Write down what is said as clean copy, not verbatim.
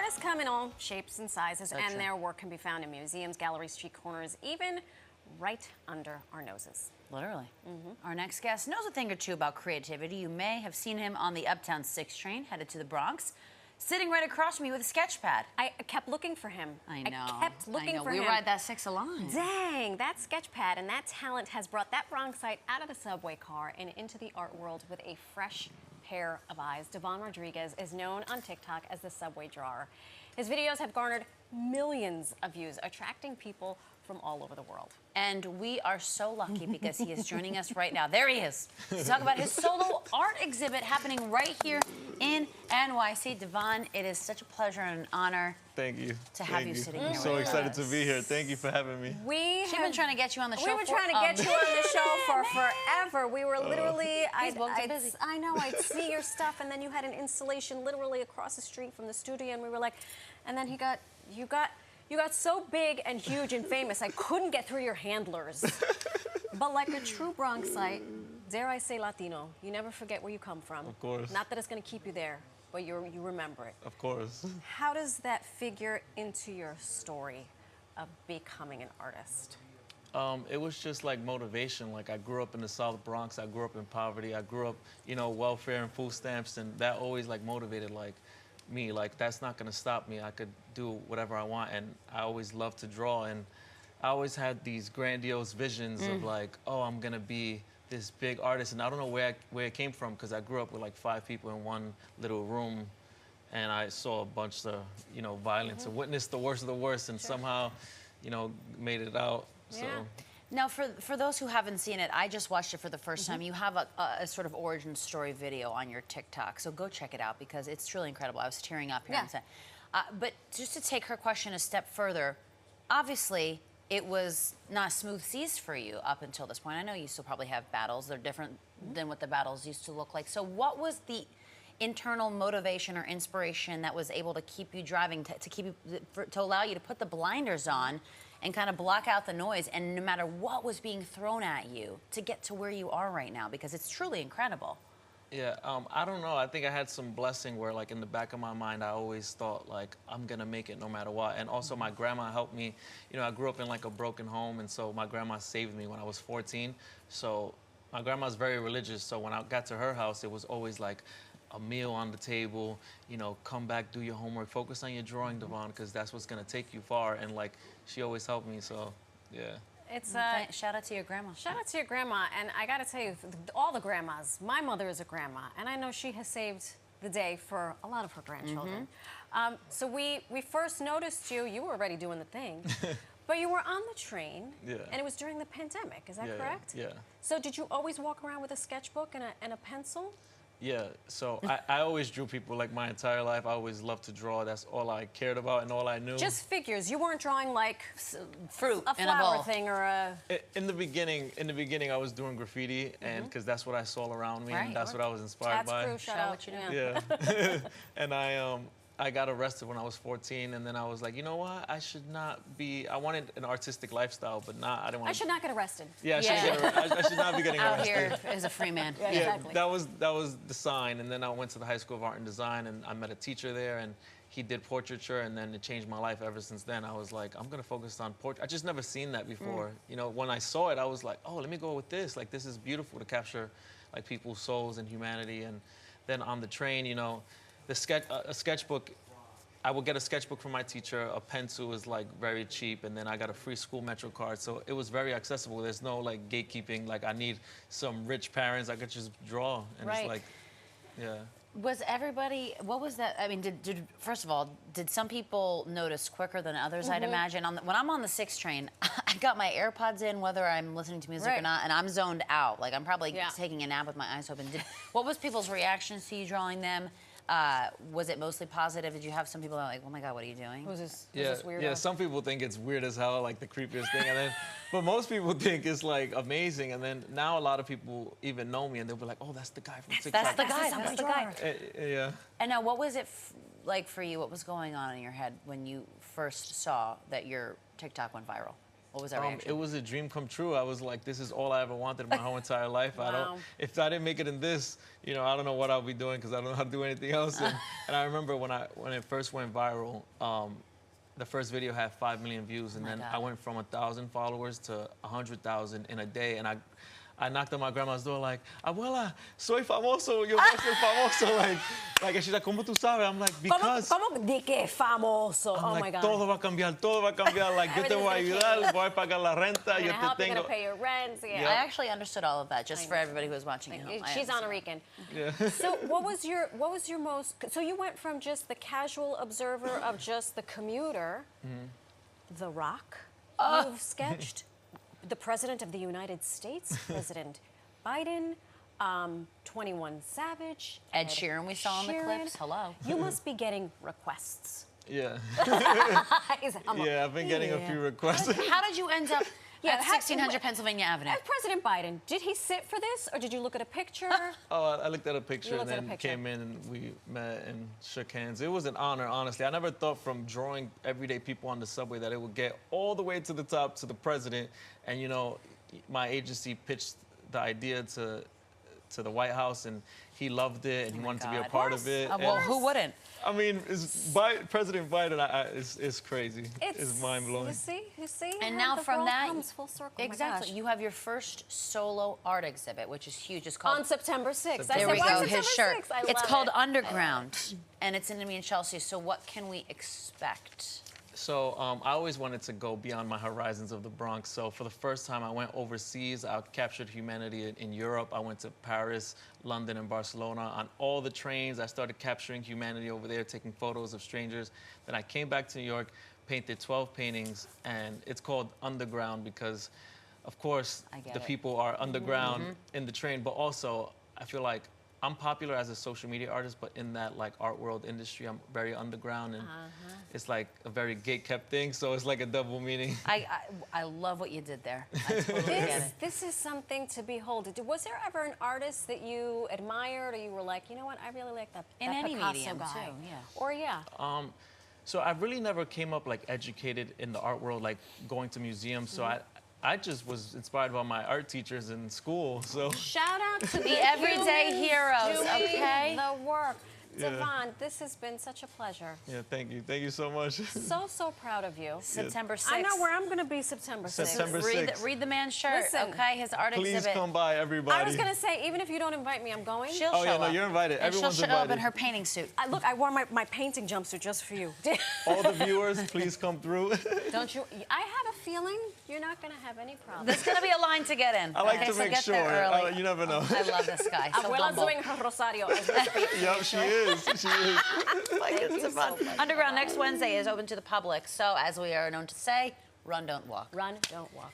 Artists come in all shapes and sizes, That's and true. their work can be found in museums, galleries, street corners, even right under our noses. Literally. Our next guest knows a thing or two about creativity. You may have seen him on the Uptown 6 train headed to the Bronx, sitting right across from me with a sketch pad. I kept looking for him. I know. I kept looking for him. We ride that 6 a lot. Dang, that sketch pad and that talent has brought that Bronxite out of the subway car and into the art world with a fresh pair of eyes. Devon Rodriguez is known on TikTok as the Subway Drawer. His videos have garnered millions of views, attracting people from all over the world. And we are so lucky because he is joining us right now. There he is to talk about his solo art exhibit happening right here in NYC. Devon, it is such a pleasure and an honor. Thank you. To have you sitting here I'm so with excited us. to be here. Thank you for having me. She's been trying to get you on the show. We were trying to get you on the show for forever. We were literally, I know, I'd see your stuff, and then you had an installation literally across the street from the studio, and we were like, and then you got so big and huge and famous, I couldn't get through your handlers. But like a true Bronxite, dare I say Latino, you never forget where you come from. Of course. Not that it's going to keep you there, but you remember it. Of course. How does that figure into your story of becoming an artist? It was just like motivation. Like I grew up in the South Bronx. I grew up in poverty. I grew up, you know, welfare and food stamps, and that always like motivated like me. Like that's not gonna stop me. I could do whatever I want, and I always loved to draw, and I always had these grandiose visions of like, oh, I'm gonna be this big artist, and I don't know where it came from because I grew up with like 5 people in one little room, and I saw a bunch of, you know, violence and witnessed the worst of the worst, and somehow, you know, made it out. So. Yeah. Now, for those who haven't seen it, I just watched it for the first time. You have a sort of origin story video on your TikTok, so go check it out because it's truly incredible. I was tearing up here. But just to take her question a step further, obviously, it was not smooth seas for you up until this point. I know you still probably have battles. They're different than what the battles used to look like. So what was the internal motivation or inspiration that was able to keep you driving, to allow you to put the blinders on and kind of block out the noise, and no matter what was being thrown at you, to get to where you are right now, because it's truly incredible. Yeah, I don't know. I think I had some blessing where, like, in the back of my mind, I always thought, like, I'm gonna make it no matter what. And also, my grandma helped me. You know, I grew up in, like, a broken home, and so my grandma saved me when I was 14. So my grandma's very religious, so when I got to her house, it was always, like, a meal on the table, you know, come back, do your homework, focus on your drawing, Devon, because that's what's gonna take you far. And, like, she always helped me, so, yeah. It's shout out to your grandma. Shout out to your grandma, and I gotta tell you, all the grandmas, my mother is a grandma, and I know she has saved the day for a lot of her grandchildren. So we first noticed you were already doing the thing, but you were on the train, and it was during the pandemic, is that correct? Yeah. So did you always walk around with a sketchbook and a pencil? Yeah, so I always drew people like my entire life. I always loved to draw. That's all I cared about and all I knew. Just figures. You weren't drawing like fruit a flower thing or a... In the beginning, I was doing graffiti, and because that's what I saw around me, and that's what I was inspired by. That's true. Shout out what you know. Yeah. And I got arrested when I was 14, and then I was like, you know what? I should not be. I wanted an artistic lifestyle, but not. I didn't want. I should not get arrested. Yeah, I should not be getting out arrested. here as a free man. Yeah, exactly. That was the sign, and then I went to the High School of Art and Design, and I met a teacher there, and he did portraiture, and then it changed my life ever since then. I was like, I'm gonna focus on portrait. I just never seen that before. You know, when I saw it, I was like, oh, let me go with this. Like, this is beautiful to capture, like, people's souls and humanity. And then on the train, you know, a sketchbook. I would get a sketchbook from my teacher. A pencil was like very cheap, and then I got a free school Metro card, so it was very accessible. There's no like gatekeeping. Like I need some rich parents. I could just draw, and it's like, yeah. Was everybody? What was that? I mean, did first of all, did some people notice quicker than others? I'd imagine. When I'm on the 6 train, I got my AirPods in, whether I'm listening to music or not, and I'm zoned out. Like I'm probably taking a nap with my eyes open. What was people's reactions to you drawing them? Was it mostly positive? Did you have some people that were like, oh my God, what are you doing? Who's this weirdo? Yeah, some people think it's weird as hell, like the creepiest thing, and then, but most people think it's like amazing, and then now a lot of people even know me, and they'll be like, oh, that's the guy from TikTok. That's the guy. Yeah. And now, what was it like for you? What was going on in your head when you first saw that your TikTok went viral? What was that reaction? It was a dream come true. I was like, this is all I ever wanted in my whole entire life. Wow. If I didn't make it in this, you know, I don't know what I'll be doing because I don't know how to do anything else. And I remember when it first went viral, the first video had 5 million views, and then I went from 1,000 followers to 100,000 in a day, and I knocked on my grandma's door like, abuela, soy famoso, yo voy a ser famoso. Like, and she's like, ¿cómo tú sabes? I'm like, because. ¿Cómo di que famoso? I'm Oh like, my God. todo va a cambiar, todo va a cambiar. Like, yo te voy a ayudar, voy a pagar la renta, yo te You're tengo. gonna pay your rent. Yeah. I actually understood all of that, just for everybody who was watching at home. She's Puerto Rican. Yeah. So what was your most? So you went from just the casual observer of just the commuter, The Rock. You've sketched the President of the United States, President Biden, 21 Savage, Ed Sheeran we saw in the clips. Hello. You must be getting requests. Yeah. I'm Yeah, I've been getting a few requests. How did you end up at 1600 Pennsylvania Avenue? President Biden, did he sit for this, or did you look at a picture? Oh, I looked at a picture You and looked at a then picture. came in and we met and shook hands. It was an honor, honestly. I never thought from drawing everyday people on the subway that it would get all the way to the top to the president. And, you know, my agency pitched the idea to the White House, and he loved it, and he wanted to be a part of it. Well, who wouldn't? I mean, President Biden, it's crazy. It's mind-blowing. You see? And how now the from world that, comes full circle. Oh my exactly, gosh. you have your first solo art exhibit, which is huge. It's called On September 6th. There There we why go, September his shirt. 6th? I It's love called it. Underground, and it's in me in Chelsea. So what can we expect? So I always wanted to go beyond my horizons of the Bronx. So for the first time, I went overseas. I captured humanity in Europe. I went to Paris, London, and Barcelona. On all the trains, I started capturing humanity over there, taking photos of strangers. Then I came back to New York, painted 12 paintings, and it's called Underground because, of course, the people are underground in the train, but also I feel like I'm popular as a social media artist, but in that like art world industry, I'm very underground, and it's like a very gate-kept thing. So it's like a double meaning. I love what you did there. I totally get it. This is something to behold. Was there ever an artist that you admired, or you were like, you know what, I really like that In any Picasso medium, guy? too, yeah. Or yeah. So I really never came up like educated in the art world, like going to museums. So I just was inspired by my art teachers in school. So Shout out to The everyday heroes, doing okay? the work. Yeah. Devon, this has been such a pleasure. yeah, thank you so much. So proud of you. September 6th. I know where I'm going to be September 6th. September Read the man's shirt, Listen, okay? His art Please exhibit. come by, everybody. I was going to say, even if you don't invite me, I'm going. She'll Oh show yeah, no, up. you're invited. And Everyone's she'll show up in invited. her painting suit. Look, I wore my painting jumpsuit just for you. All the viewers, please come through. Don't you? I have a feeling you're not going to have any problems. There's going to be a line to get in. I like okay? to So make get sure. there early. You never know. I love this guy. So Abuela's humble. doing her rosario as we speak. Yep, she is. She is. Underground next Wednesday is open to the public. So, as we are known to say, run, don't walk. Run, don't walk.